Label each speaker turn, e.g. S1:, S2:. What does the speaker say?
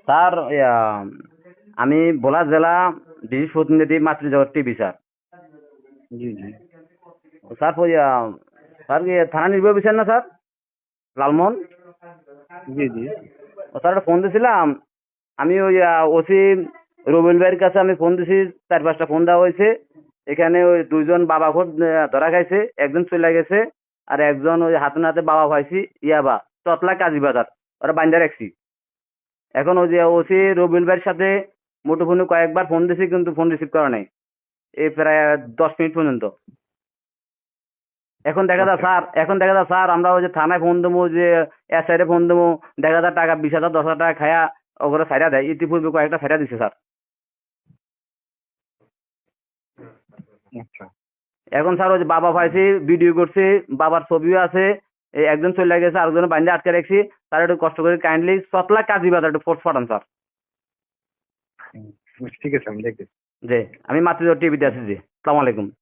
S1: Sir আমি ভোলা জেলা DC প্রতিনিধি মাতৃজগৎ টিভি স্যার।
S2: জি জি
S1: স্যার স্যার কি থানা নির্বাহী অফিসার না স্যার, লালমোহন?
S2: জি জি
S1: স্যার একটা ফোন দিয়েছিলাম আমি, ওই ওসি রবিউল ভাইয়ের কাছে আমি ফোন দিছি, 4-5টা ফোন দেওয়া হয়েছে। এখানে ওই দুইজন বাবা খোদ ধরা খাইছে, একজন চলে গেছে আর একজন ওই হাতে নাতে বাবা পাইছি ইয়াবা চতলা কাজীবাজার, ওরা বাইন্দা রাখছি। এখন ওই যে ওসি রবিউল ভাইয়ের সাথে মুঠোফোনে কয়েকবার ফোন দিছি কিন্তু ফোন রিসিভ করা নাই এই প্রায় 10 মিনিট পর্যন্ত।
S2: আচ্ছা
S1: এখন দেখা যায় স্যার আমরা ওই যে থানায় ফোন দেবো, যে এসআইরে ফোন দেবো, দেখা যায় টাকা 20,000 10,000 টাকা খায়া ওগুলো ছাইড়া দেয়। ইতিপূর্বে কয়েকটা ছাইড়া দিছে স্যার।
S2: আচ্ছা
S1: এখন স্যার ওই যে বাবা পাইছি, ভিডিও করছি, বাবার ছবিও আছে। এই একজন চলে গেছে, আরেকজন বাইন্দা আটকে রাখছি। তার একটু কষ্ট করে কাইন্ডলি চতলা কাজীবাজার একটু ফোর্স পাঠান স্যার।
S2: ঠিক আছে, আমি দেখতেছি।
S1: জি, আমি মাতৃজোর টিভিতে আছি। জি, আসসালামু আলাইকুম।